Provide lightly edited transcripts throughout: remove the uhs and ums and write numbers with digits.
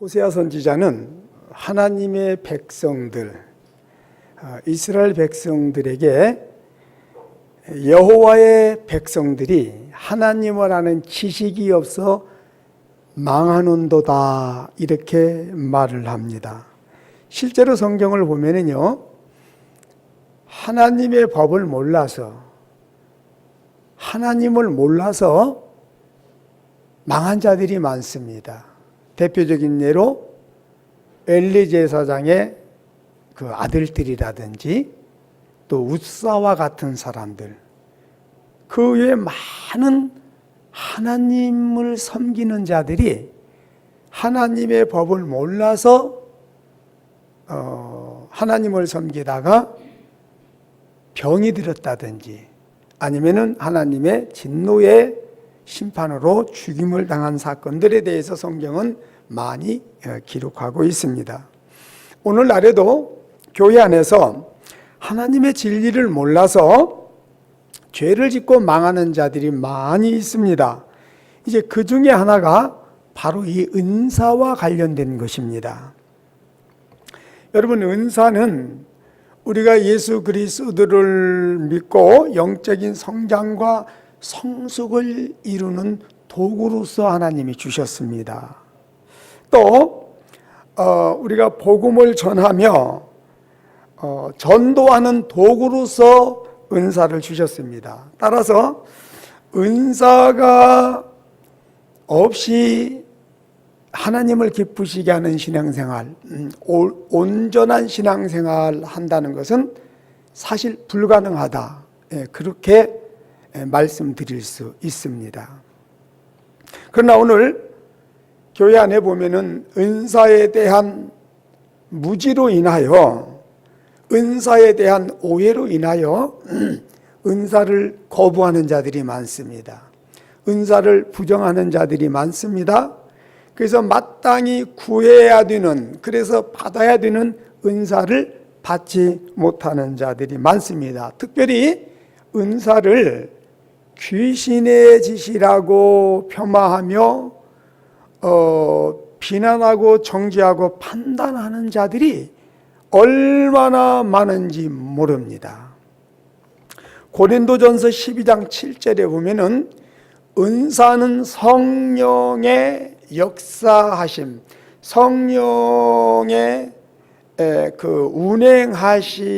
호세아 선지자는 하나님의 백성들, 이스라엘 백성들에게 여호와의 백성들이 하나님을 아는 지식이 없어 망하는도다 이렇게 말을 합니다. 실제로 성경을 보면은요, 하나님의 법을 몰라서, 하나님을 몰라서 망한 자들이 많습니다. 대표적인 예로 엘리 제사장의 그 아들들이라든지 또 웃사와 같은 사람들, 그 외에 많은 하나님을 섬기는 자들이 하나님의 법을 몰라서 하나님을 섬기다가 병이 들었다든지 아니면은 하나님의 진노의 심판으로 죽임을 당한 사건들에 대해서 성경은 많이 기록하고 있습니다. 오늘날에도 교회 안에서 하나님의 진리를 몰라서 죄를 짓고 망하는 자들이 많이 있습니다. 이제 그 중에 하나가 바로 이 은사와 관련된 것입니다. 여러분, 은사는 우리가 예수 그리스도를 믿고 영적인 성장과 성숙을 이루는 도구로서 하나님이 주셨습니다. 또 우리가 복음을 전하며 전도하는 도구로서 은사를 주셨습니다. 따라서 은사가 없이 하나님을 기쁘시게 하는 신앙생활, 온전한 신앙생활 한다는 것은 사실 불가능하다, 그렇게 말씀드릴 수 있습니다. 그러나 오늘 교회 안에 보면은 은사에 대한 무지로 인하여, 은사에 대한 오해로 인하여 은사를 거부하는 자들이 많습니다. 은사를 부정하는 자들이 많습니다. 그래서 마땅히 구해야 되는, 그래서 받아야 되는 은사를 받지 못하는 자들이 많습니다. 특별히 은사를 귀신의 짓이라고 폄하하며 비난하고 정죄하고 판단하는 자들이 얼마나 많은지 모릅니다. 고린도전서 12장 7절에 보면은 은사는 성령의 역사하심, 성령의 그 운행하심으로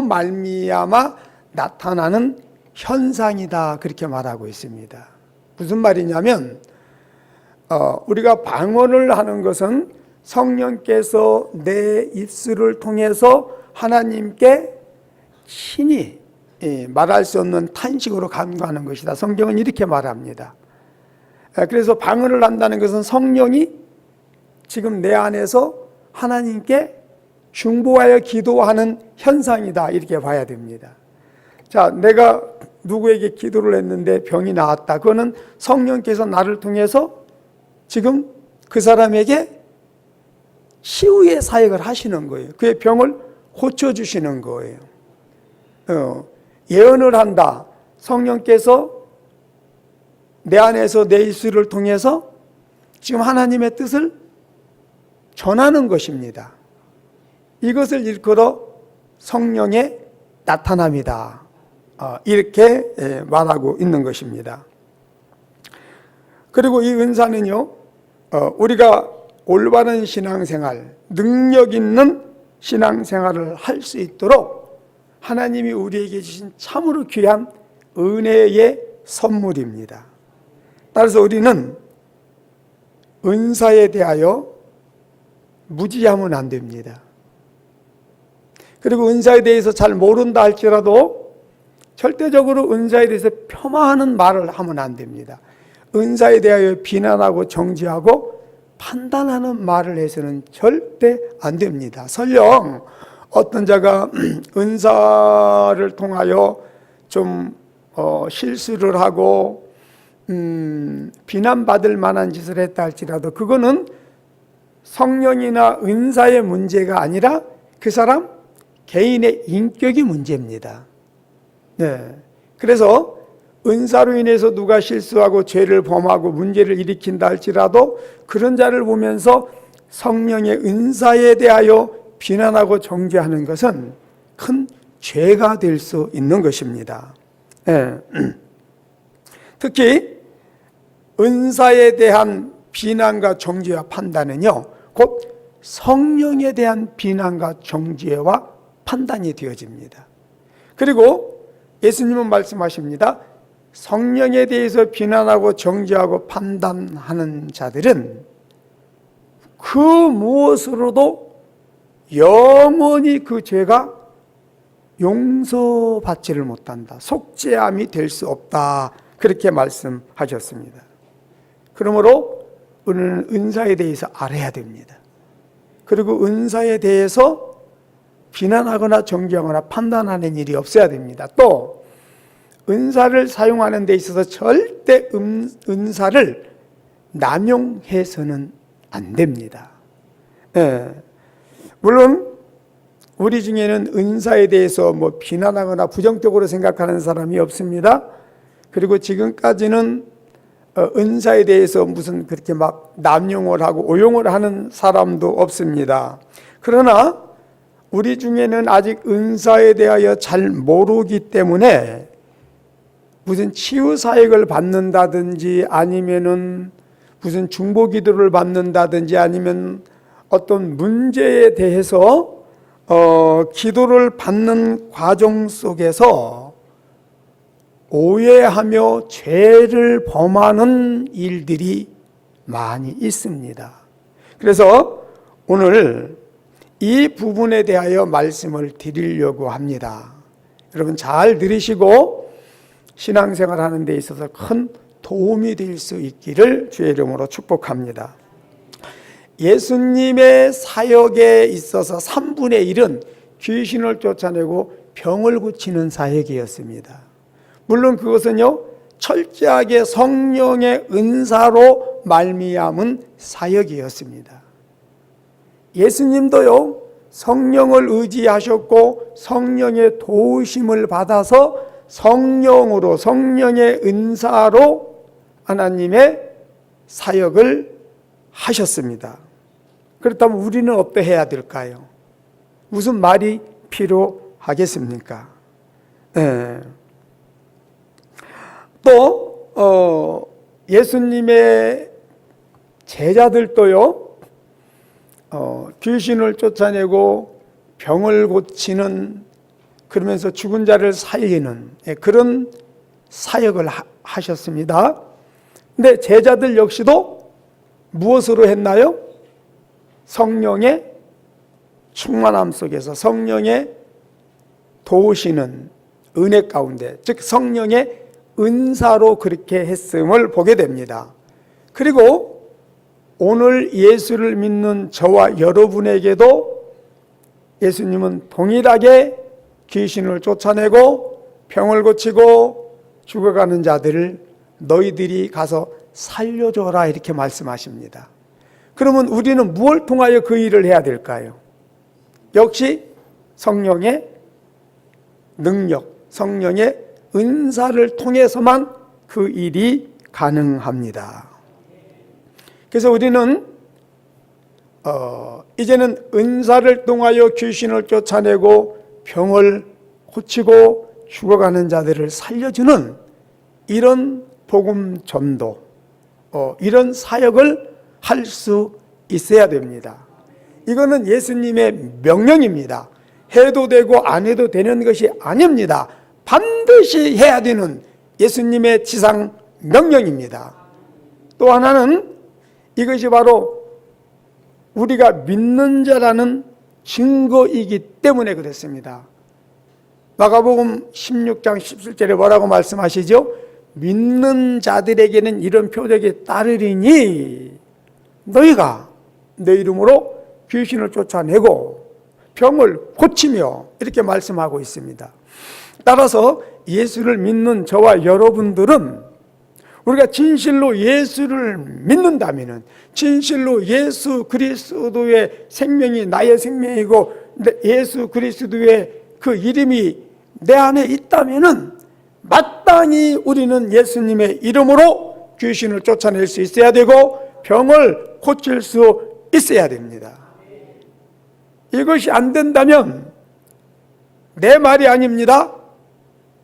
말미암아 나타나는 현상이다, 그렇게 말하고 있습니다. 무슨 말이냐면 우리가 방언을 하는 것은 성령께서 내 입술을 통해서 하나님께 친히 말할 수 없는 탄식으로 간구하는 것이다. 성경은 이렇게 말합니다. 그래서 방언을 한다는 것은 성령이 지금 내 안에서 하나님께 중보하여 기도하는 현상이다, 이렇게 봐야 됩니다. 자, 내가 누구에게 기도를 했는데 병이 나았다. 그거는 성령께서 나를 통해서 지금 그 사람에게 치유의 사역을 하시는 거예요. 그의 병을 고쳐주시는 거예요. 예언을 한다. 성령께서 내 안에서 내 입술을 통해서 지금 하나님의 뜻을 전하는 것입니다. 이것을 일컬어 성령의 나타남이다, 이렇게 말하고 있는 것입니다. 그리고 이 은사는요, 우리가 올바른 신앙생활, 능력 있는 신앙생활을 할 수 있도록 하나님이 우리에게 주신 참으로 귀한 은혜의 선물입니다. 따라서 우리는 은사에 대하여 무지하면 안 됩니다. 그리고 은사에 대해서 잘 모른다 할지라도 절대적으로 은사에 대해서 폄하하는 말을 하면 안 됩니다. 은사에 대하여 비난하고 정죄하고 판단하는 말을 해서는 절대 안 됩니다. 설령 어떤 자가 은사를 통하여 좀 실수를 하고 비난받을 만한 짓을 했다 할지라도 그거는 성령이나 은사의 문제가 아니라 그 사람 개인의 인격이 문제입니다. 네. 그래서 은사로 인해서 누가 실수하고 죄를 범하고 문제를 일으킨다 할지라도 그런 자를 보면서 성령의 은사에 대하여 비난하고 정죄하는 것은 큰 죄가 될 수 있는 것입니다. 예. 특히 은사에 대한 비난과 정죄와 판단은요, 곧 성령에 대한 비난과 정죄와 판단이 되어집니다. 그리고 예수님은 말씀하십니다. 성령에 대해서 비난하고 정죄하고 판단하는 자들은 그 무엇으로도 영원히 그 죄가 용서받지를 못한다. 속죄함이 될 수 없다. 그렇게 말씀하셨습니다. 그러므로 우리는 은사에 대해서 알아야 됩니다. 그리고 은사에 대해서 비난하거나 정죄하거나 판단하는 일이 없어야 됩니다. 또 은사를 사용하는 데 있어서 절대 은사를 남용해서는 안 됩니다. 예. 물론 우리 중에는 은사에 대해서 비난하거나 부정적으로 생각하는 사람이 없습니다. 그리고 지금까지는 은사에 대해서 무슨 그렇게 막 남용을 하고 오용을 하는 사람도 없습니다. 그러나 우리 중에는 아직 은사에 대하여 잘 모르기 때문에 무슨 치유 사역을 받는다든지 아니면은 무슨 중보 기도를 받는다든지 아니면 어떤 문제에 대해서 기도를 받는 과정 속에서 오해하며 죄를 범하는 일들이 많이 있습니다. 그래서 오늘 이 부분에 대하여 말씀을 드리려고 합니다. 여러분 잘 들으시고 신앙생활 하는 데 있어서 큰 도움이 될 수 있기를 주의 이름으로 축복합니다. 예수님의 사역에 있어서 3분의 1은 귀신을 쫓아내고 병을 고치는 사역이었습니다. 물론 그것은요 철저하게 성령의 은사로 말미암은 사역이었습니다. 예수님도요 성령을 의지하셨고 성령의 도우심을 받아서 성령으로 성령의 은사로 하나님의 사역을 하셨습니다. 그렇다면 우리는 어떠해야 될까요? 무슨 말이 필요하겠습니까? 네. 또 예수님의 제자들도요 귀신을 쫓아내고 병을 고치는 그러면서 죽은 자를 살리는 그런 사역을 하셨습니다. 근데 제자들 역시도 무엇으로 했나요? 성령의 충만함 속에서 성령의 도우시는 은혜 가운데, 즉 성령의 은사로 그렇게 했음을 보게 됩니다. 그리고 오늘 예수를 믿는 저와 여러분에게도 예수님은 동일하게 귀신을 쫓아내고 병을 고치고 죽어가는 자들을 너희들이 가서 살려줘라 이렇게 말씀하십니다. 그러면 우리는 무엇을 통하여 그 일을 해야 될까요? 역시 성령의 능력, 성령의 은사를 통해서만 그 일이 가능합니다. 그래서 우리는 이제는 은사를 통하여 귀신을 쫓아내고 병을 고치고 죽어가는 자들을 살려주는 이런 복음 전도, 이런 사역을 할 수 있어야 됩니다. 이거는 예수님의 명령입니다. 해도 되고 안 해도 되는 것이 아닙니다. 반드시 해야 되는 예수님의 지상 명령입니다. 또 하나는 이것이 바로 우리가 믿는 자라는 증거이기 때문에 그렇습니다. 마가복음 16장 17절에 뭐라고 말씀하시죠? 믿는 자들에게는 이런 표적이 따르리니 너희가 내 이름으로 귀신을 쫓아내고 병을 고치며 이렇게 말씀하고 있습니다. 따라서 예수를 믿는 저와 여러분들은 우리가 진실로 예수를 믿는다면, 진실로 예수 그리스도의 생명이 나의 생명이고 예수 그리스도의 그 이름이 내 안에 있다면 마땅히 우리는 예수님의 이름으로 귀신을 쫓아낼 수 있어야 되고 병을 고칠 수 있어야 됩니다. 이것이 안 된다면 내 말이 아닙니다.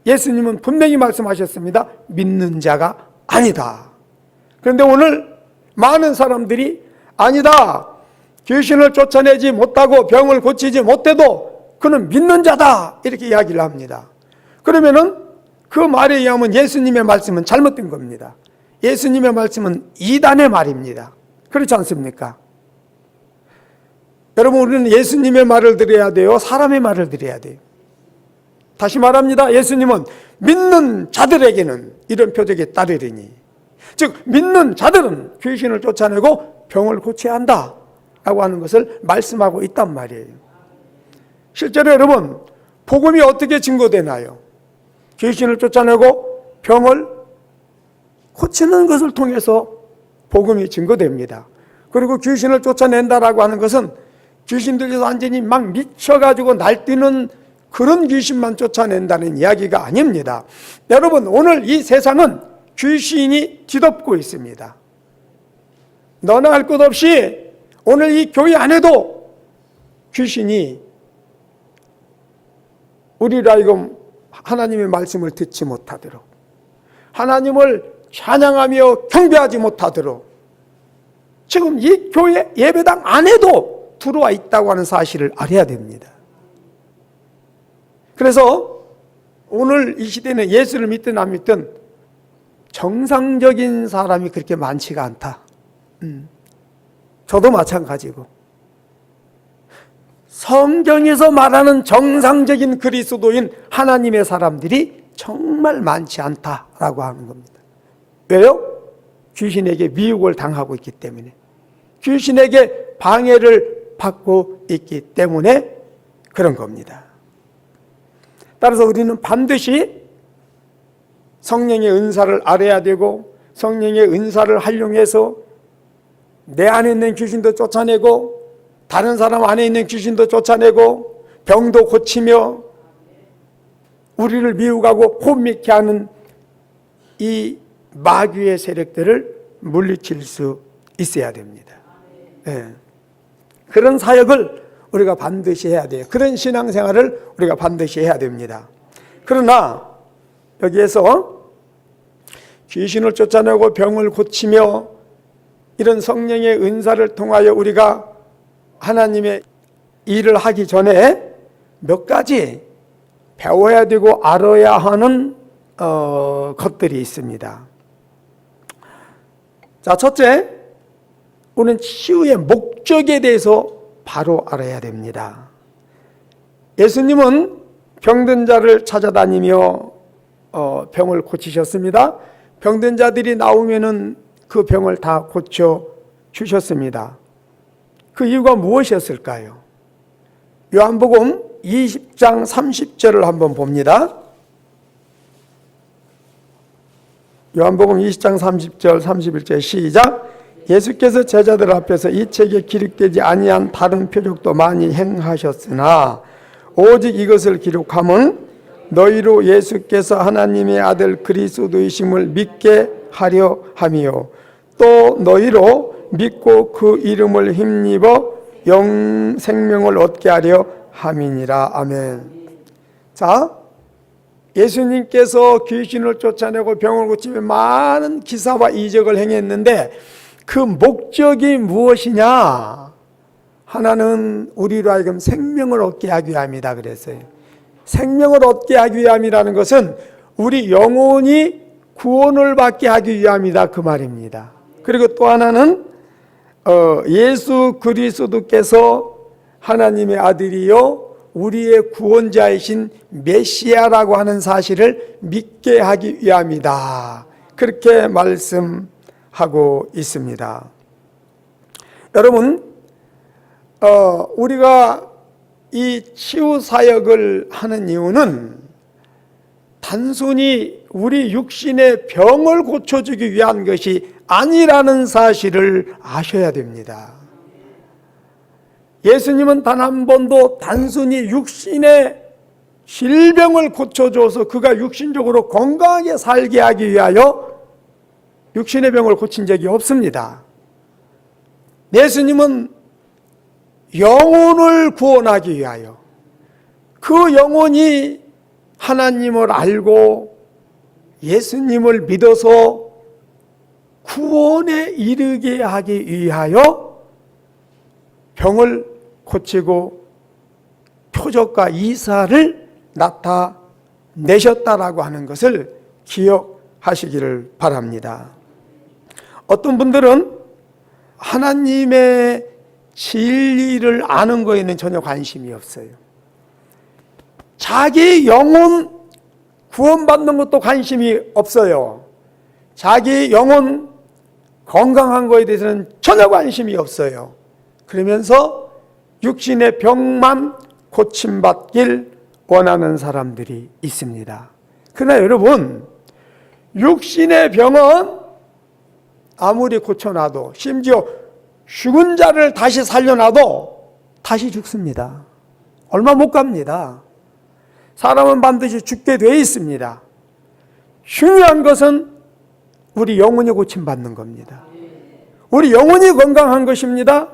예수님은 분명히 말씀하셨습니다. 믿는 자가 아니다. 그런데 오늘 많은 사람들이 아니다. 귀신을 쫓아내지 못하고 병을 고치지 못해도 그는 믿는 자다. 이렇게 이야기를 합니다. 그러면은 그 말에 의하면 예수님의 말씀은 잘못된 겁니다. 예수님의 말씀은 이단의 말입니다. 그렇지 않습니까? 여러분, 우리는 예수님의 말을 들어야 돼요? 사람의 말을 들어야 돼요? 다시 말합니다. 예수님은 믿는 자들에게는 이런 표적이 따르리니, 즉 믿는 자들은 귀신을 쫓아내고 병을 고쳐야 한다 라고 하는 것을 말씀하고 있단 말이에요. 실제로 여러분, 복음이 어떻게 증거되나요? 귀신을 쫓아내고 병을 고치는 것을 통해서 복음이 증거됩니다. 그리고 귀신을 쫓아낸다라고 하는 것은 귀신들이 완전히 막 미쳐가지고 날뛰는 그런 귀신만 쫓아낸다는 이야기가 아닙니다. 여러분, 오늘 이 세상은 귀신이 뒤덮고 있습니다. 너나 할 것 없이 오늘 이 교회 안에도 귀신이 우리를 하여금 하나님의 말씀을 듣지 못하도록, 하나님을 찬양하며 경배하지 못하도록 지금 이 교회 예배당 안에도 들어와 있다고 하는 사실을 알아야 됩니다. 그래서 오늘 이 시대는 예수를 믿든 안 믿든 정상적인 사람이 그렇게 많지가 않다. 저도 마찬가지고, 성경에서 말하는 정상적인 그리스도인 하나님의 사람들이 정말 많지 않다라고 하는 겁니다. 왜요? 귀신에게 미혹을 당하고 있기 때문에, 귀신에게 방해를 받고 있기 때문에 그런 겁니다. 따라서 우리는 반드시 성령의 은사를 알아야 되고, 성령의 은사를 활용해서 내 안에 있는 귀신도 쫓아내고 다른 사람 안에 있는 귀신도 쫓아내고 병도 고치며 우리를 미혹하고 혼미케 하는 이 마귀의 세력들을 물리칠 수 있어야 됩니다. 네. 그런 사역을 우리가 반드시 해야 돼요. 그런 신앙생활을 우리가 반드시 해야 됩니다. 그러나 여기에서 귀신을 쫓아내고 병을 고치며 이런 성령의 은사를 통하여 우리가 하나님의 일을 하기 전에 몇 가지 배워야 되고 알아야 하는 것들이 있습니다. 자, 첫째, 우리는 치유의 목적에 대해서 바로 알아야 됩니다. 예수님은 병든 자를 찾아다니며 병을 고치셨습니다. 병든 자들이 나오면은 그 병을 다 고쳐 주셨습니다. 그 이유가 무엇이었을까요? 요한복음 20장 30절을 한번 봅니다. 요한복음 20장 30절 31절 시작. 예수께서 제자들 앞에서 이 책에 기록되지 아니한 다른 표적도 많이 행하셨으나 오직 이것을 기록함은 너희로 예수께서 하나님의 아들 그리스도이심을 믿게 하려 함이요 또 너희로 믿고 그 이름을 힘입어 생명을 얻게 하려 함이니라. 아멘. 자, 예수님께서 귀신을 쫓아내고 병을 고치며 많은 기사와 이적을 행했는데 그 목적이 무엇이냐? 하나는 우리로 하여금 생명을 얻게 하기 위함이다 그랬어요. 생명을 얻게 하기 위함이라는 것은 우리 영혼이 구원을 받게 하기 위함이다 그 말입니다. 그리고 또 하나는 예수 그리스도께서 하나님의 아들이요 우리의 구원자이신 메시아라고 하는 사실을 믿게 하기 위함이다. 그렇게 말씀하고 있습니다. 여러분, 우리가 이 치유 사역을 하는 이유는 단순히 우리 육신의 병을 고쳐주기 위한 것이 아니라는 사실을 아셔야 됩니다. 예수님은 단 한 번도 단순히 육신의 질병을 고쳐줘서 그가 육신적으로 건강하게 살게 하기 위하여 육신의 병을 고친 적이 없습니다. 예수님은 영혼을 구원하기 위하여 그 영혼이 하나님을 알고 예수님을 믿어서 구원에 이르게 하기 위하여 병을 고치고 표적과 이사를 나타내셨다라고 하는 것을 기억하시기를 바랍니다. 어떤 분들은 하나님의 진리를 아는 거에는 전혀 관심이 없어요. 자기 영혼 구원받는 것도 관심이 없어요. 자기 영혼 건강한 거에 대해서는 전혀 관심이 없어요. 그러면서 육신의 병만 고침받길 원하는 사람들이 있습니다. 그러나 여러분, 육신의 병은 아무리 고쳐놔도, 심지어 죽은 자를 다시 살려놔도 다시 죽습니다. 얼마 못 갑니다. 사람은 반드시 죽게 되어 있습니다. 중요한 것은 우리 영혼이 고침받는 겁니다. 우리 영혼이 건강한 것입니다.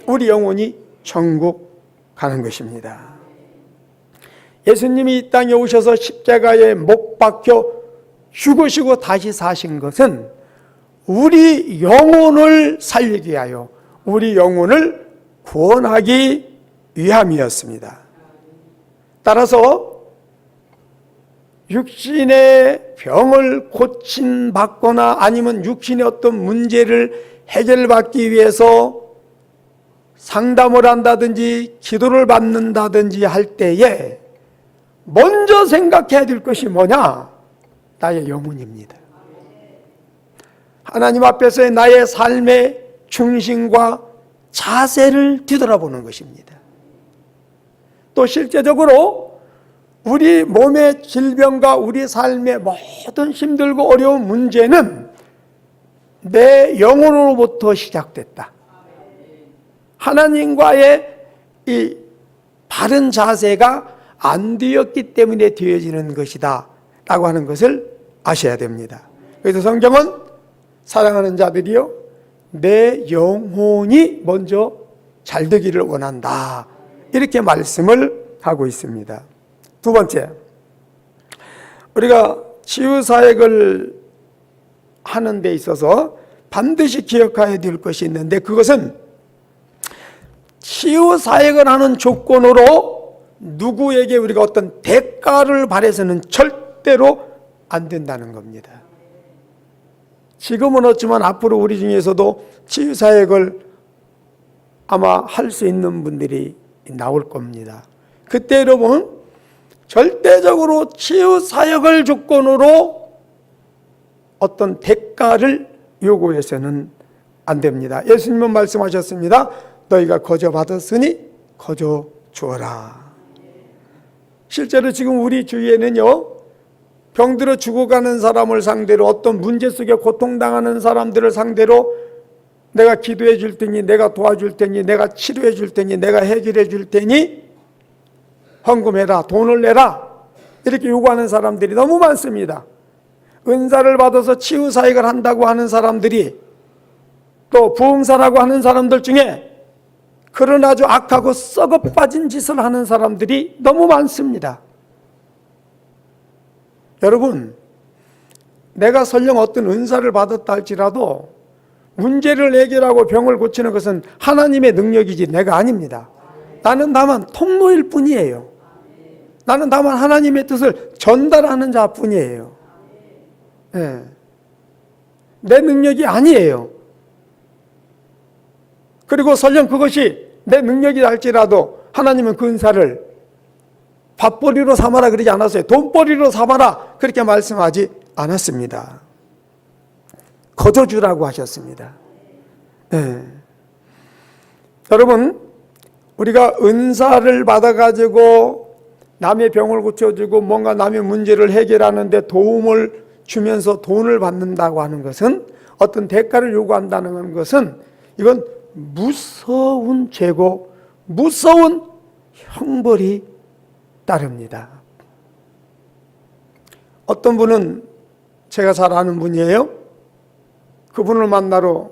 우리 영혼이 천국 가는 것입니다. 예수님이 이 땅에 오셔서 십자가에 못 박혀 죽으시고 다시 사신 것은 우리 영혼을 살리기 위하여, 우리 영혼을 구원하기 위함이었습니다. 따라서 육신의 병을 고침받거나 아니면 육신의 어떤 문제를 해결받기 위해서 상담을 한다든지 기도를 받는다든지 할 때에 먼저 생각해야 될 것이 뭐냐? 나의 영혼입니다. 하나님 앞에서의 나의 삶의 중심과 자세를 뒤돌아보는 것입니다. 또 실제적으로 우리 몸의 질병과 우리 삶의 모든 힘들고 어려운 문제는 내 영혼으로부터 시작됐다. 하나님과의 이 바른 자세가 안 되었기 때문에 되어지는 것이다 라고 하는 것을 아셔야 됩니다. 그래서 성경은 사랑하는 자들이요, 내 영혼이 먼저 잘 되기를 원한다, 이렇게 말씀을 하고 있습니다. 두 번째, 우리가 치유사역을 하는 데 있어서 반드시 기억해야 될 것이 있는데, 그것은 치유사역을 하는 조건으로 누구에게 우리가 어떤 대가를 바라서는 절대로 안 된다는 겁니다. 지금은 없지만 앞으로 우리 중에서도 치유사역을 아마 할 수 있는 분들이 나올 겁니다. 그때 여러분, 절대적으로 치유사역을 조건으로 어떤 대가를 요구해서는 안 됩니다. 예수님은 말씀하셨습니다. 너희가 거저 받았으니 거저 주어라. 실제로 지금 우리 주위에는요, 병들어 죽어가는 사람을 상대로, 어떤 문제 속에 고통당하는 사람들을 상대로 내가 기도해 줄 테니, 내가 도와줄 테니, 내가 치료해 줄 테니, 내가 해결해 줄 테니 헌금해라, 돈을 내라, 이렇게 요구하는 사람들이 너무 많습니다. 은사를 받아서 치유사역을 한다고 하는 사람들이, 또 부흥사라고 하는 사람들 중에 그런 아주 악하고 썩어 빠진 짓을 하는 사람들이 너무 많습니다. 여러분, 내가 설령 어떤 은사를 받았다 할지라도 문제를 해결하고 병을 고치는 것은 하나님의 능력이지 내가 아닙니다. 나는 다만 통로일 뿐이에요. 나는 다만 하나님의 뜻을 전달하는 자뿐이에요. 네. 내 능력이 아니에요. 그리고 설령 그것이 내 능력이 할지라도 하나님은 그 은사를 밥벌이로 삼아라 그러지 않았어요. 돈벌이로 삼아라 그렇게 말씀하지 않았습니다. 거저 주라고 하셨습니다. 네. 여러분, 우리가 은사를 받아가지고 남의 병을 고쳐주고 뭔가 남의 문제를 해결하는데 도움을 주면서 돈을 받는다고 하는 것은, 어떤 대가를 요구한다는 것은, 이건 무서운 죄고 무서운 형벌이 따릅니다. 어떤 분은 제가 잘 아는 분이에요. 그분을 만나러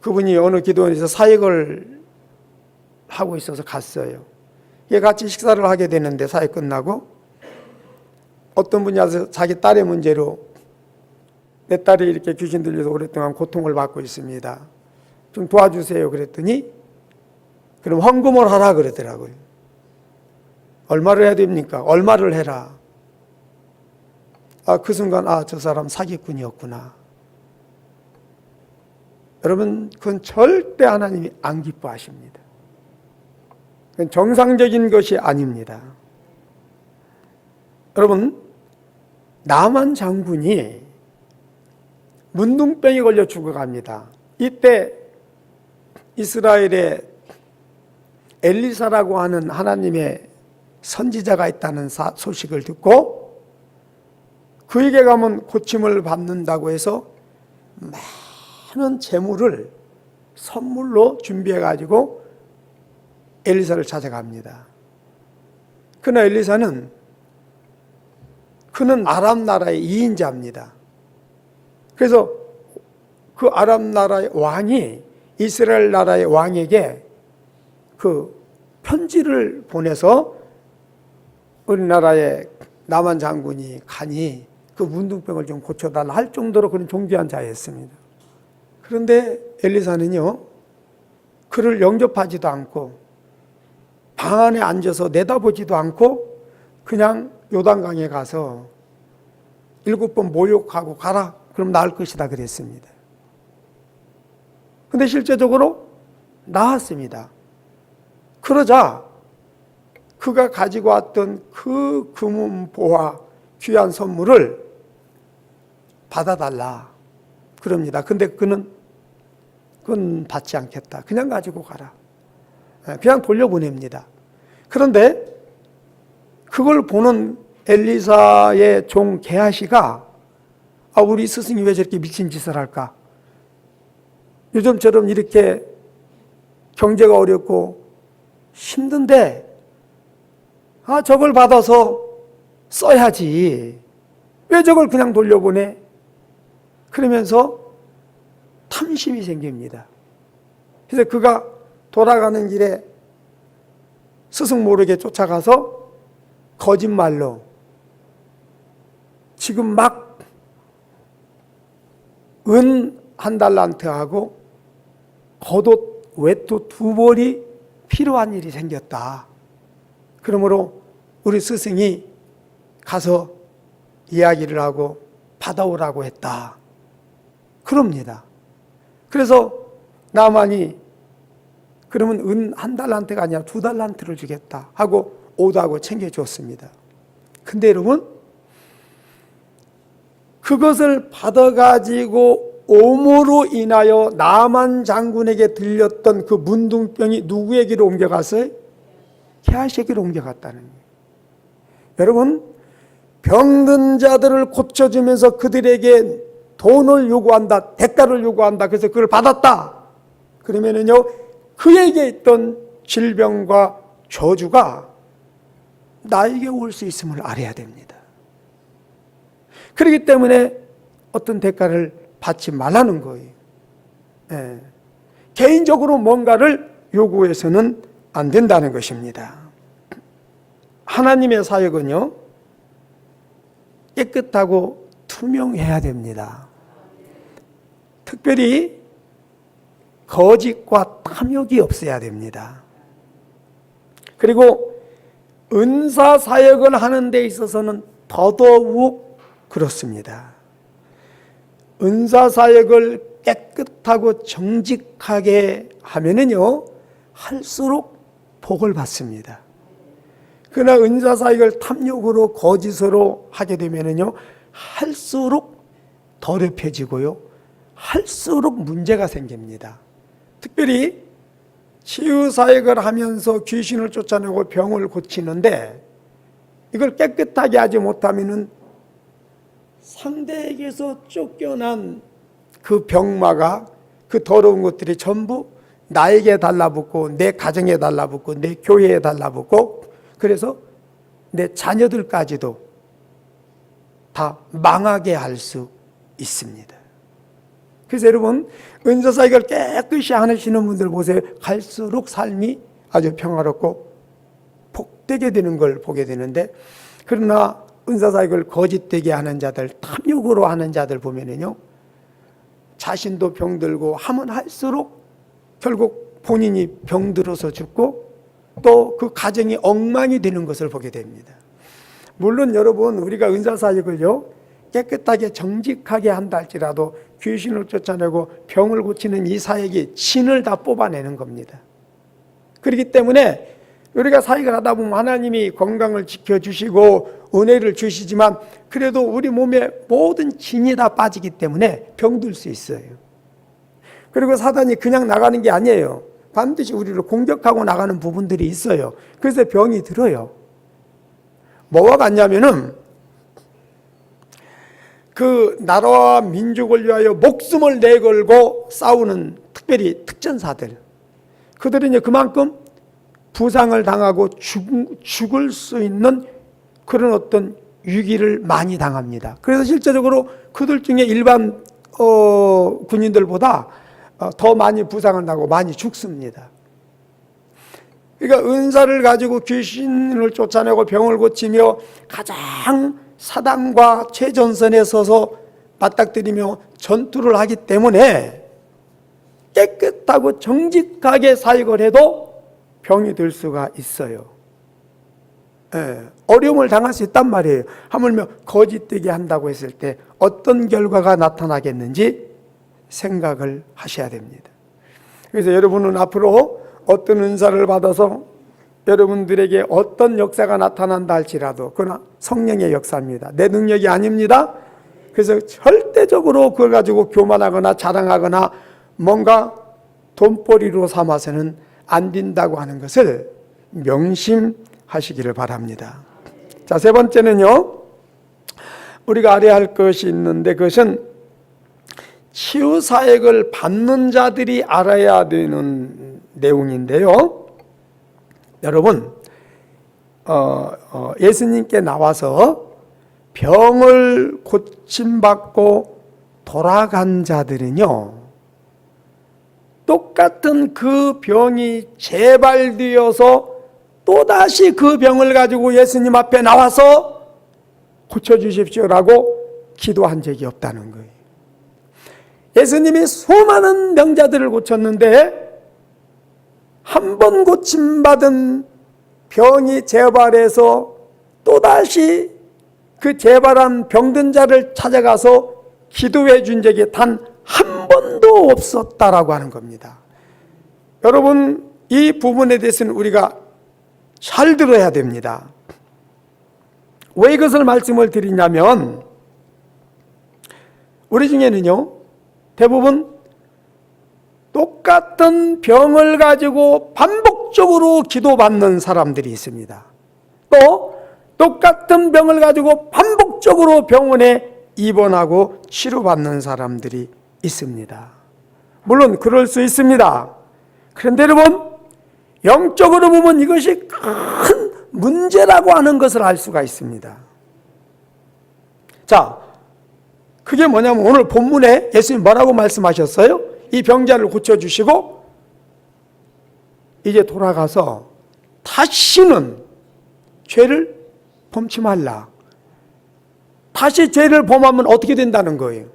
그분이 어느 기도원에서 사역을 하고 있어서 갔어요. 같이 식사를 하게 되는데 사역 끝나고 어떤 분이 와서 자기 딸의 문제로 내 딸이 이렇게 귀신 들려서 오랫동안 고통을 받고 있습니다. 좀 도와주세요. 그랬더니 그럼 헌금을 하라 그러더라고요. 얼마를 해야 됩니까? 얼마를 해라. 그 순간 저 사람 사기꾼이었구나. 여러분, 그건 절대 하나님이 안 기뻐하십니다. 그건 정상적인 것이 아닙니다. 여러분, 나만 장군이 문둥병에 걸려 죽어갑니다. 이때 이스라엘에 엘리사라고 하는 하나님의 선지자가 있다는 소식을 듣고 그에게 가면 고침을 받는다고 해서 많은 재물을 선물로 준비해 가지고 엘리사를 찾아갑니다. 그러나 엘리사는 그는 아람 나라의 2인자입니다. 그래서 그 아람 나라의 왕이 이스라엘 나라의 왕에게 그 편지를 보내서 우리나라의 남한 장군이 가니 그 문둥병을 좀 고쳐달라 할 정도로 그런 존귀한 자였습니다. 그런데 엘리사는요, 그를 영접하지도 않고 방 안에 앉아서 내다보지도 않고 그냥 요단강에 가서 7번 모욕하고 가라. 그럼 나을 것이다 그랬습니다. 근데 실제적으로 나았습니다. 그러자 그가 가지고 왔던 그 금은보화 귀한 선물을 받아달라 그럽니다. 근데 그건 받지 않겠다. 그냥 가지고 가라. 그냥 돌려보냅니다. 그런데 그걸 보는 엘리사의 종 게하시가 우리 스승이 왜 저렇게 미친 짓을 할까? 요즘처럼 이렇게 경제가 어렵고 힘든데 저걸 받아서 써야지. 왜 저걸 그냥 돌려보내? 그러면서 탐심이 생깁니다. 그래서 그가 돌아가는 길에 스승 모르게 쫓아가서 거짓말로 지금 막 은 1달란트하고 겉옷, 외투 2벌이 필요한 일이 생겼다. 그러므로 우리 스승이 가서 이야기를 하고 받아오라고 했다. 그럽니다. 그래서 나만이 그러면 은 1달란트가 아니라 2달란트를 주겠다 하고 오다고 챙겨줬습니다. 근데 여러분, 그것을 받아가지고 옴으로 인하여 나만 장군에게 들렸던 그 문둥병이 누구에게로 옮겨갔어요? 게하시에게로 옮겨갔다는 거예요. 여러분, 병든 자들을 고쳐주면서 그들에게 돈을 요구한다, 대가를 요구한다. 그래서 그걸 받았다. 그러면은요, 그에게 있던 질병과 저주가 나에게 올 수 있음을 알아야 됩니다. 그렇기 때문에 어떤 대가를 받지 말라는 거예요. 개인적으로 뭔가를 요구해서는 안 된다는 것입니다. 하나님의 사역은요, 깨끗하고 투명해야 됩니다. 특별히 거짓과 탐욕이 없어야 됩니다. 그리고 은사 사역을 하는 데 있어서는 더더욱 그렇습니다. 은사 사역을 깨끗하고 정직하게 하면은요, 할수록 복을 받습니다. 그러나 은사 사역을 탐욕으로 거짓으로 하게 되면은요, 할수록 더럽혀지고요, 할수록 문제가 생깁니다. 특별히 치유 사역을 하면서 귀신을 쫓아내고 병을 고치는데 이걸 깨끗하게 하지 못하면은 상대에게서 쫓겨난 그 병마가, 그 더러운 것들이 전부 나에게 달라붙고 내 가정에 달라붙고 내 교회에 달라붙고 그래서 내 자녀들까지도 다 망하게 할 수 있습니다. 그래서 여러분, 은사사역을 깨끗이 하시는 분들 보세요. 갈수록 삶이 아주 평화롭고 복되게 되는 걸 보게 되는데, 그러나 은사사역을 거짓되게 하는 자들, 탐욕으로 하는 자들 보면은요, 자신도 병들고 하면 할수록 결국 본인이 병들어서 죽고 또 그 가정이 엉망이 되는 것을 보게 됩니다. 물론 여러분, 우리가 은사사역을요 깨끗하게 정직하게 한다 할지라도 귀신을 쫓아내고 병을 고치는 이 사역이 진을 다 뽑아내는 겁니다. 그렇기 때문에 우리가 사역을 하다 보면 하나님이 건강을 지켜주시고 은혜를 주시지만 그래도 우리 몸에 모든 진이 다 빠지기 때문에 병들 수 있어요. 그리고 사단이 그냥 나가는 게 아니에요. 반드시 우리를 공격하고 나가는 부분들이 있어요. 그래서 병이 들어요. 뭐와 같냐면은 그 나라와 민족을 위하여 목숨을 내걸고 싸우는 특별히 특전사들, 그들은 이제 그만큼 부상을 당하고 죽을 수 있는 그런 어떤 위기를 많이 당합니다. 그래서 실제적으로 그들 중에 일반 군인들보다 더 많이 부상을 당하고 많이 죽습니다. 그러니까 은사를 가지고 귀신을 쫓아내고 병을 고치며 가장 사단과 최전선에 서서 맞닥뜨리며 전투를 하기 때문에 깨끗하고 정직하게 사역을 해도 병이 들 수가 있어요. 어려움을 당할 수 있단 말이에요. 하물며 거짓되게 한다고 했을 때 어떤 결과가 나타나겠는지 생각을 하셔야 됩니다. 그래서 여러분은 앞으로 어떤 은사를 받아서 여러분들에게 어떤 역사가 나타난다 할지라도 그러나 성령의 역사입니다. 내 능력이 아닙니다. 그래서 절대적으로 그걸 가지고 교만하거나 자랑하거나 뭔가 돈벌이로 삼아서는 안 된다고 하는 것을 명심하시기를 바랍니다. 자, 세 번째는요, 우리가 알아야 할 것이 있는데 그것은 치유사역을 받는 자들이 알아야 되는 내용인데요. 여러분, 예수님께 나와서 병을 고침받고 돌아간 자들은요, 똑같은 그 병이 재발되어서 또다시 그 병을 가지고 예수님 앞에 나와서 고쳐주십시오라고 기도한 적이 없다는 거예요. 예수님이 수많은 병자들을 고쳤는데 한 번 고침받은 병이 재발해서 또다시 그 재발한 병든 자를 찾아가서 기도해 준 적이 단 한 번도 없었다라고 하는 겁니다. 여러분, 이 부분에 대해서는 우리가 잘 들어야 됩니다. 왜 이것을 말씀을 드리냐면 우리 중에는요, 대부분 똑같은 병을 가지고 반복적으로 기도받는 사람들이 있습니다. 또 똑같은 병을 가지고 반복적으로 병원에 입원하고 치료받는 사람들이 있습니다. 물론 그럴 수 있습니다. 그런데 여러분, 영적으로 보면 이것이 큰 문제라고 하는 것을 알 수가 있습니다. 자, 그게 뭐냐면 오늘 본문에 예수님 뭐라고 말씀하셨어요? 이 병자를 고쳐주시고 이제 돌아가서 다시는 죄를 범치 말라. 다시 죄를 범하면 어떻게 된다는 거예요?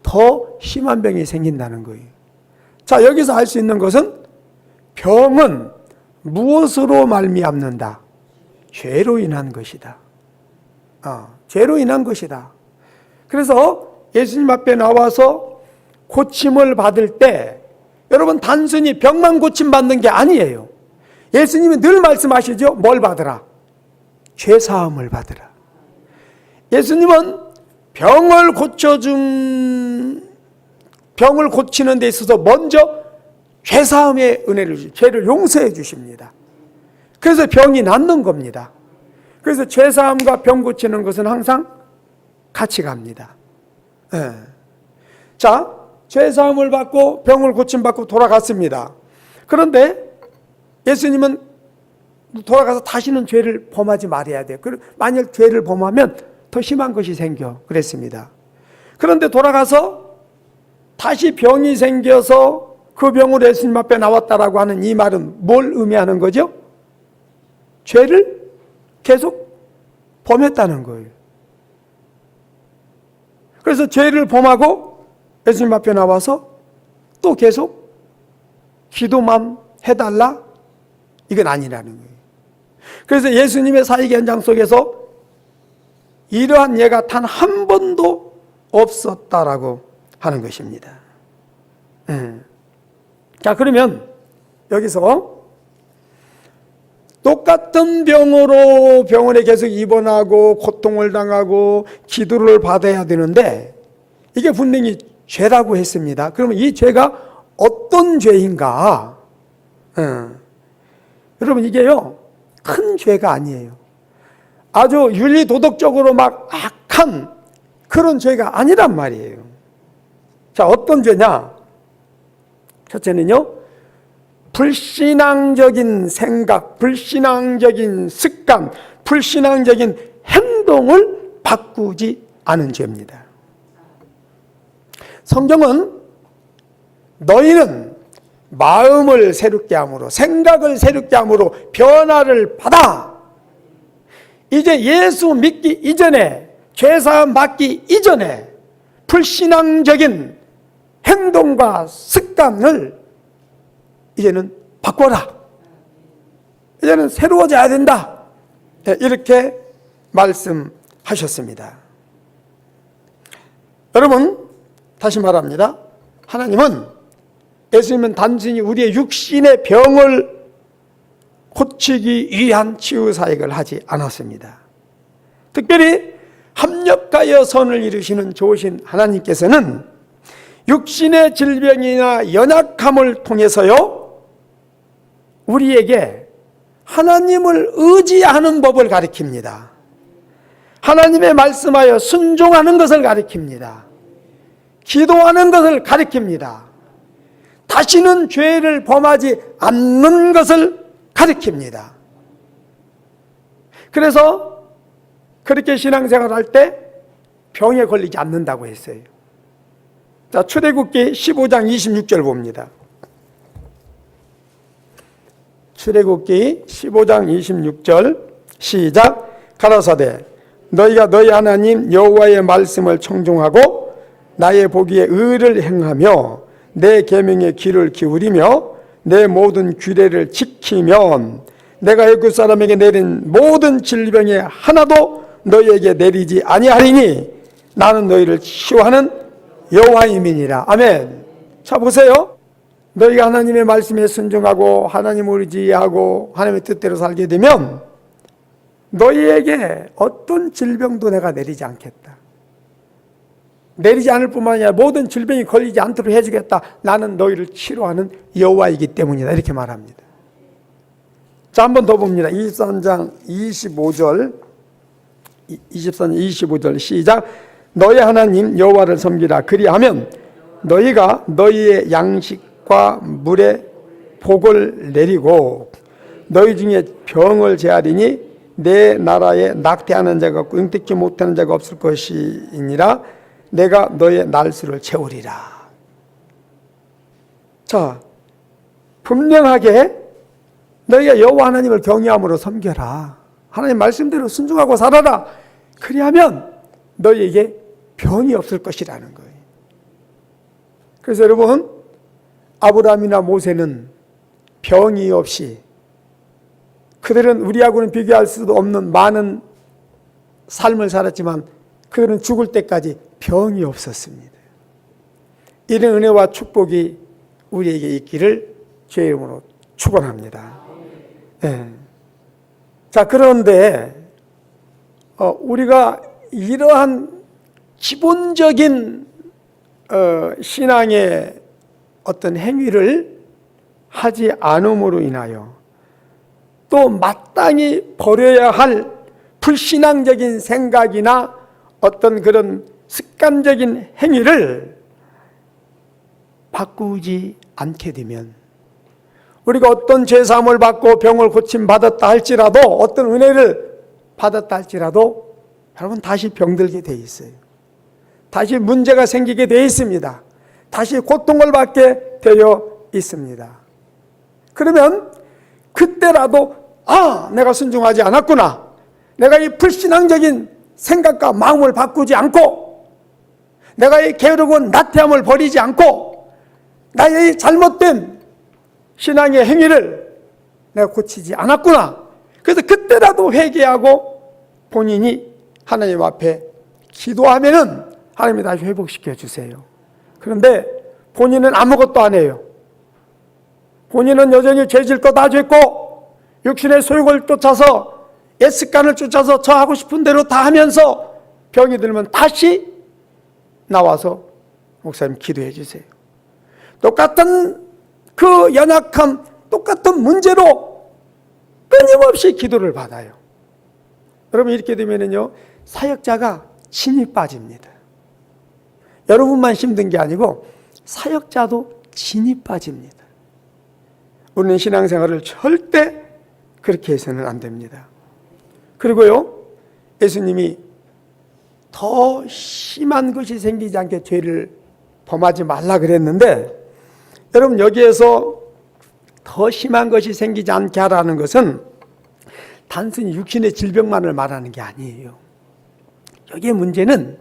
더 심한 병이 생긴다는 거예요. 자, 여기서 알 수 있는 것은 병은 무엇으로 말미암는다? 죄로 인한 것이다. 죄로 인한 것이다. 그래서 예수님 앞에 나와서 고침을 받을 때 여러분, 단순히 병만 고침받는 게 아니에요. 예수님이 늘 말씀하시죠. 뭘 받으라? 죄사함을 받으라. 예수님은 병을 고치는 데 있어서 먼저 죄사함의 은혜를 주시고 죄를 용서해 주십니다. 그래서 병이 낫는 겁니다. 그래서 죄사함과 병 고치는 것은 항상 같이 갑니다. 자, 죄사함을 받고 병을 고침받고 돌아갔습니다. 그런데 예수님은 돌아가서 다시는 죄를 범하지 말아야 돼요. 만약 죄를 범하면 더 심한 것이 생겨 그랬습니다. 그런데 돌아가서 다시 병이 생겨서 그 병으로 예수님 앞에 나왔다라고 하는 이 말은 뭘 의미하는 거죠? 죄를 계속 범했다는 거예요. 그래서 죄를 범하고 예수님 앞에 나와서 또 계속 기도만 해달라? 이건 아니라는 거예요. 그래서 예수님의 사역 현장 속에서 이러한 예가 단 한 번도 없었다라고 하는 것입니다. 자, 그러면 여기서 똑같은 병으로 병원에 계속 입원하고 고통을 당하고 기도를 받아야 되는데 이게 분명히 죄라고 했습니다. 그러면 이 죄가 어떤 죄인가? 여러분, 이게요 큰 죄가 아니에요. 아주 윤리도덕적으로 막 악한 그런 죄가 아니란 말이에요. 자, 어떤 죄냐? 첫째는요, 불신앙적인 생각, 불신앙적인 습관, 불신앙적인 행동을 바꾸지 않은 죄입니다. 성경은 너희는 마음을 새롭게 함으로, 생각을 새롭게 함으로 변화를 받아. 이제 예수 믿기 이전에, 죄사함 받기 이전에 불신앙적인 행동과 습관을 이제는 바꿔라. 이제는 새로워져야 된다. 이렇게 말씀하셨습니다. 여러분, 다시 말합니다. 하나님은, 예수님은 단순히 우리의 육신의 병을 고치기 위한 치유 사역을 하지 않았습니다. 특별히 합력하여 선을 이루시는 좋으신 하나님께서는 육신의 질병이나 연약함을 통해서요, 우리에게 하나님을 의지하는 법을 가르칩니다. 하나님의 말씀하여 순종하는 것을 가르칩니다. 기도하는 것을 가르칩니다. 다시는 죄를 범하지 않는 것을 가르칩니다. 그래서 그렇게 신앙생활을 할 때 병에 걸리지 않는다고 했어요. 자, 출애굽기 15장 26절 봅니다. 출애굽기 15장 26절 시작. 가라사대 너희가 너희 하나님 여호와의 말씀을 청종하고 나의 보기에 의를 행하며 내 계명의 귀를 기울이며 내 모든 규례를 지키면 내가 애굽 사람에게 내린 모든 질병에 하나도 너희에게 내리지 아니하리니 나는 너희를 치유하는 여호와임이니라. 아멘. 자, 보세요. 너희가 하나님의 말씀에 순종하고 하나님을 의지하고 하나님의 뜻대로 살게 되면 너희에게 어떤 질병도 내가 내리지 않겠다. 내리지 않을 뿐만 아니라 모든 질병이 걸리지 않도록 해주겠다. 나는 너희를 치료하는 여호와이기 때문이다. 이렇게 말합니다. 자, 한 번 더 봅니다. 23장 25절 시작. 너희 하나님 여호와를 섬기라. 그리하면 너희가 너희의 양식과 물에 복을 내리고 너희 중에 병을 제하리니 내 나라에 낙태하는 자가 없고 응택지 못하는 자가 없을 것이니라. 내가 너의 날수를 채우리라. 자, 분명하게 너희가 여호와 하나님을 경외함으로 섬겨라. 하나님 말씀대로 순종하고 살아라. 그리하면 너희에게 병이 없을 것이라는 거예요. 그래서 여러분, 아브라함이나 모세는 병이 없이, 그들은 우리하고는 비교할 수도 없는 많은 삶을 살았지만 그들은 죽을 때까지 병이 없었습니다. 이런 은혜와 축복이 우리에게 있기를 주의 이름으로 축원합니다. 네. 자, 그런데 우리가 이러한 기본적인 신앙의 어떤 행위를 하지 않음으로 인하여 또 마땅히 버려야 할 불신앙적인 생각이나 어떤 그런 습관적인 행위를 바꾸지 않게 되면, 우리가 어떤 죄사함을 받고 병을 고침 받았다 할지라도, 어떤 은혜를 받았다 할지라도 여러분 다시 병들게 돼 있어요. 다시 문제가 생기게 돼 있습니다. 다시 고통을 받게 되어 있습니다. 그러면 그때라도 내가 순종하지 않았구나. 내가 이 불신앙적인 생각과 마음을 바꾸지 않고 내가 이 게으르고 나태함을 버리지 않고 나의 이 잘못된 신앙의 행위를 내가 고치지 않았구나. 그래서 그때라도 회개하고 본인이 하나님 앞에 기도하면은 하나님이 다시 회복시켜 주세요. 그런데 본인은 아무것도 안 해요. 본인은 여전히 죄질 거 다 죄고 육신의 소욕을 쫓아서 옛 습관을 쫓아서 저 하고 싶은 대로 다 하면서 병이 들면 다시 나와서 목사님 기도해 주세요. 똑같은 그 연약함, 똑같은 문제로 끊임없이 기도를 받아요. 여러분 이렇게 되면은요 사역자가 진이 빠집니다. 여러분만 힘든 게 아니고 사역자도 진이 빠집니다. 우리는 신앙생활을 절대 그렇게 해서는 안 됩니다. 그리고요 예수님이 더 심한 것이 생기지 않게 죄를 범하지 말라 그랬는데 여러분 여기에서 더 심한 것이 생기지 않게 하라는 것은 단순히 육신의 질병만을 말하는 게 아니에요. 여기에 문제는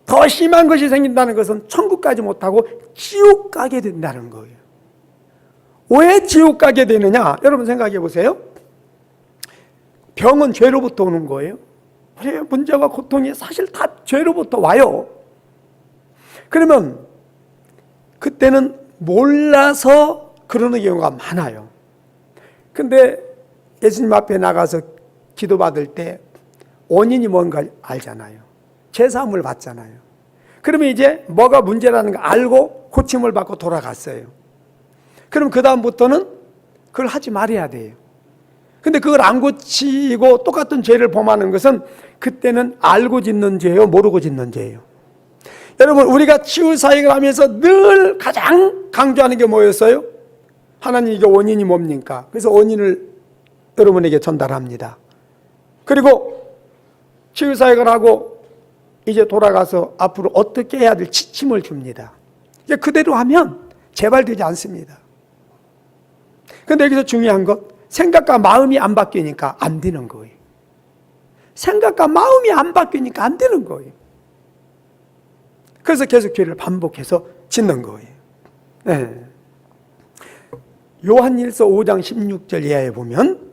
더 심한 것이 생긴다는 것은 천국 가지 못하고 지옥 가게 된다는 거예요. 왜 지옥 가게 되느냐? 여러분 생각해 보세요. 병은 죄로부터 오는 거예요. 우리의 문제와 고통이 사실 다 죄로부터 와요. 그러면 그때는 몰라서 그러는 경우가 많아요. 근데 예수님 앞에 나가서 기도받을 때 원인이 뭔가 알잖아요. 죄사함을 받잖아요. 그러면 이제 뭐가 문제라는 거 알고 고침을 받고 돌아갔어요. 그럼 그 다음부터는 그걸 하지 말아야 돼요. 근데 그걸 안 고치고 똑같은 죄를 범하는 것은 그때는 알고 짓는 죄예요, 모르고 짓는 죄예요. 여러분 우리가 치유사역을 하면서 늘 가장 강조하는 게 뭐였어요? 하나님 이게 원인이 뭡니까? 그래서 원인을 여러분에게 전달합니다. 그리고 치유사역을 하고 이제 돌아가서 앞으로 어떻게 해야 될 지침을 줍니다. 이제 그대로 하면 재발되지 않습니다. 그런데 여기서 중요한 것, 생각과 마음이 안 바뀌니까 안 되는 거예요. 생각과 마음이 안 바뀌니까 안 되는 거예요. 그래서 계속 죄를 반복해서 짓는 거예요. 네. 요한일서 5장 16절 이하에 보면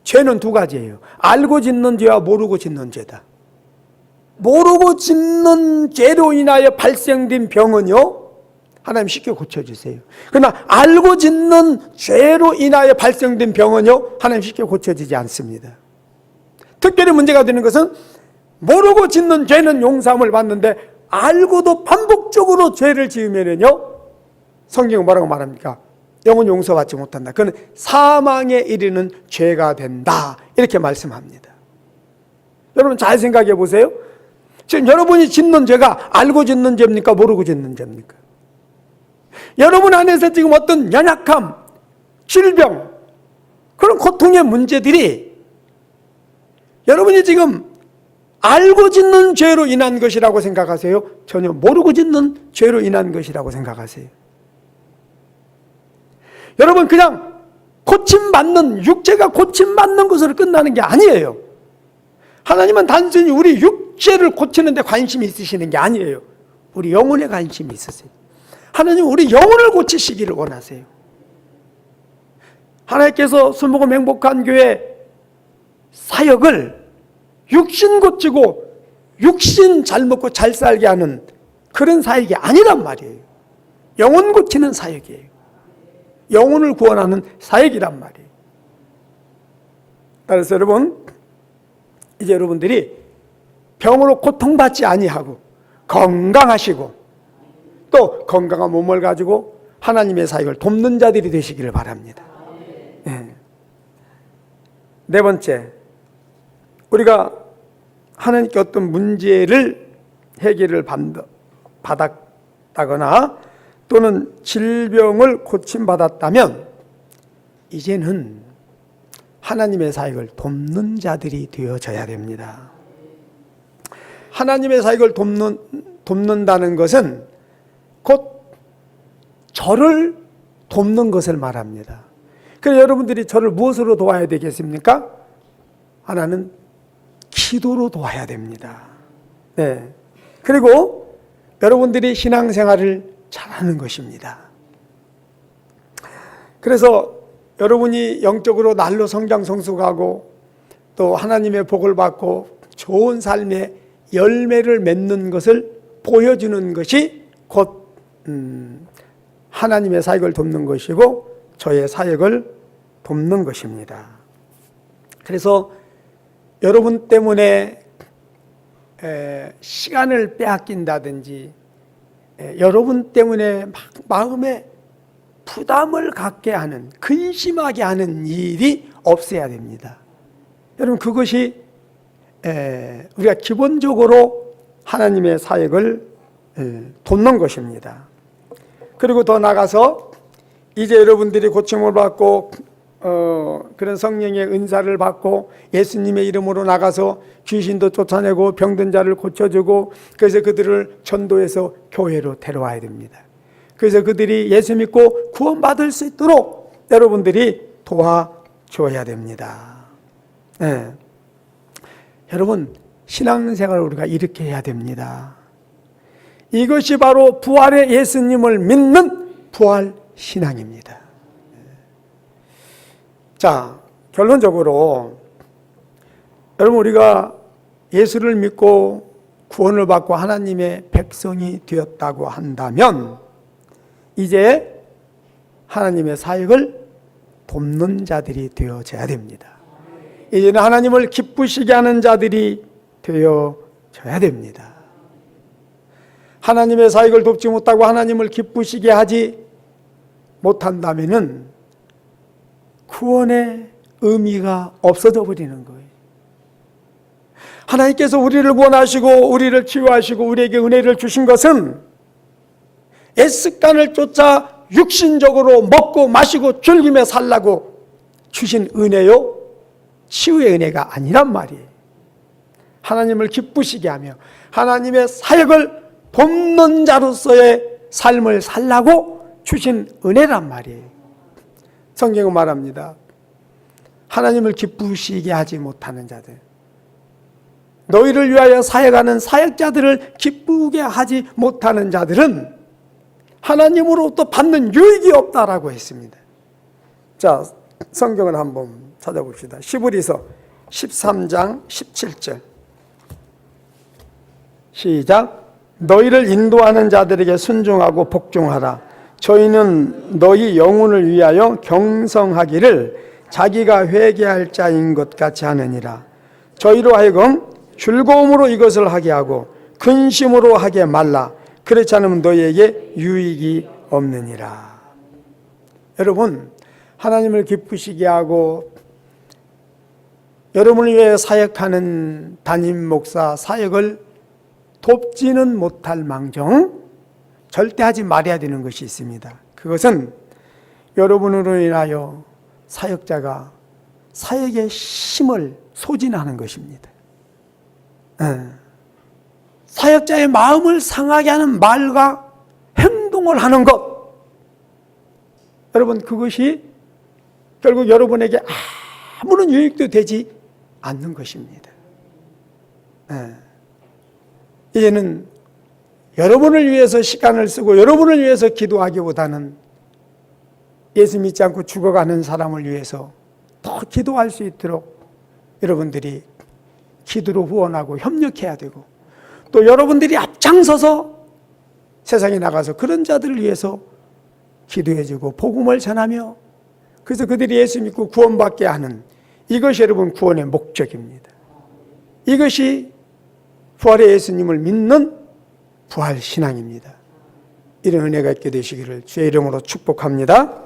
죄는 두 가지예요. 알고 짓는 죄와 모르고 짓는 죄다. 모르고 짓는 죄로 인하여 발생된 병은요 하나님 쉽게 고쳐주세요. 그러나 알고 짓는 죄로 인하여 발생된 병은요 하나님 쉽게 고쳐지지 않습니다. 특별히 문제가 되는 것은 모르고 짓는 죄는 용서함을 받는데 알고도 반복적으로 죄를 지으면은요 성경은 뭐라고 말합니까? 영원 용서받지 못한다. 그건 사망에 이르는 죄가 된다. 이렇게 말씀합니다. 여러분 잘 생각해 보세요. 지금 여러분이 짓는 죄가 알고 짓는 죄입니까? 모르고 짓는 죄입니까? 여러분 안에서 지금 어떤 연약함, 질병, 그런 고통의 문제들이 여러분이 지금 알고 짓는 죄로 인한 것이라고 생각하세요? 전혀 모르고 짓는 죄로 인한 것이라고 생각하세요? 여러분 그냥 고침받는, 육체가 고침받는 것으로 끝나는 게 아니에요. 하나님은 단순히 우리 육체를 고치는 데 관심이 있으시는 게 아니에요. 우리 영혼에 관심이 있으세요. 하나님은 우리 영혼을 고치시기를 원하세요. 하나님께서 수목금 행복한 교회 사역을 육신 고치고 육신 잘 먹고 잘 살게 하는 그런 사역이 아니란 말이에요. 영혼 고치는 사역이에요. 영혼을 구원하는 사역이란 말이에요. 따라서 여러분, 이제 여러분들이 병으로 고통받지 아니하고 건강하시고 또 건강한 몸을 가지고 하나님의 사역을 돕는 자들이 되시기를 바랍니다. 네 번째, 우리가 하나님께 어떤 문제를 해결을 받았다거나 또는 질병을 고침받았다면 이제는 하나님의 사역을 돕는 자들이 되어져야 됩니다. 하나님의 사역을 돕는다는 것은 곧 저를 돕는 것을 말합니다. 그래서 여러분들이 저를 무엇으로 도와야 되겠습니까? 하나는 기도로 도와야 됩니다. 네. 그리고 여러분들이 신앙생활을 잘하는 것입니다. 그래서 여러분이 영적으로 날로 성장 성숙하고 또 하나님의 복을 받고 좋은 삶의 열매를 맺는 것을 보여주는 것이 곧 하나님의 사역을 돕는 것이고 저의 사역을 돕는 것입니다. 그래서 여러분 때문에 시간을 빼앗긴다든지 여러분 때문에 막 마음에 부담을 갖게 하는, 근심하게 하는 일이 없어야 됩니다. 여러분, 그것이 우리가 기본적으로 하나님의 사역을 돕는 것입니다. 그리고 더 나아가서 이제 여러분들이 고침을 받고 그런 성령의 은사를 받고 예수님의 이름으로 나가서 귀신도 쫓아내고 병든 자를 고쳐주고, 그래서 그들을 전도해서 교회로 데려와야 됩니다. 그래서 그들이 예수 믿고 구원받을 수 있도록 여러분들이 도와줘야 됩니다. 네. 여러분, 신앙생활을 우리가 이렇게 해야 됩니다. 이것이 바로 부활의 예수님을 믿는 부활 신앙입니다. 자, 결론적으로 여러분, 우리가 예수를 믿고 구원을 받고 하나님의 백성이 되었다고 한다면 이제 하나님의 사역을 돕는 자들이 되어져야 됩니다. 이제는 하나님을 기쁘시게 하는 자들이 되어져야 됩니다. 하나님의 사역을 돕지 못하고 하나님을 기쁘시게 하지 못한다면은 구원의 의미가 없어져 버리는 거예요. 하나님께서 우리를 구원하시고 우리를 치유하시고 우리에게 은혜를 주신 것은 애습관을 쫓아 육신적으로 먹고 마시고 즐기며 살라고 주신 은혜요, 치유의 은혜가 아니란 말이에요. 하나님을 기쁘시게 하며 하나님의 사역을 돕는 자로서의 삶을 살라고 주신 은혜란 말이에요. 성경은 말합니다. 하나님을 기쁘시게 하지 못하는 자들, 너희를 위하여 사역하는 사역자들을 기쁘게 하지 못하는 자들은 하나님으로부터 받는 유익이 없다라고 했습니다. 자, 성경을 한번 찾아봅시다. 히브리서 13장 17절 시작. 너희를 인도하는 자들에게 순종하고 복종하라. 저희는 너희 영혼을 위하여 경성하기를 자기가 회개할 자인 것 같이 하느니라. 저희로 하여금 즐거움으로 이것을 하게 하고 근심으로 하게 말라. 그렇지 않으면 너희에게 유익이 없느니라. 여러분, 하나님을 기쁘시게 하고 여러분을 위해 사역하는 담임 목사 사역을 돕지는 못할 망정 절대 하지 말아야 되는 것이 있습니다. 그것은 여러분으로 인하여 사역자가 사역의 힘을 소진하는 것입니다. 사역자의 마음을 상하게 하는 말과 행동을 하는 것, 여러분, 그것이 결국 여러분에게 아무런 유익도 되지 않는 것입니다. 이제는 여러분을 위해서 시간을 쓰고 여러분을 위해서 기도하기보다는 예수 믿지 않고 죽어가는 사람을 위해서 더 기도할 수 있도록 여러분들이 기도로 후원하고 협력해야 되고, 또 여러분들이 앞장서서 세상에 나가서 그런 자들을 위해서 기도해주고 복음을 전하며, 그래서 그들이 예수 믿고 구원받게 하는, 이것이 여러분 구원의 목적입니다. 이것이 부활의 예수님을 믿는 부활 신앙입니다. 이런 은혜가 있게 되시기를 주의 이름으로 축복합니다.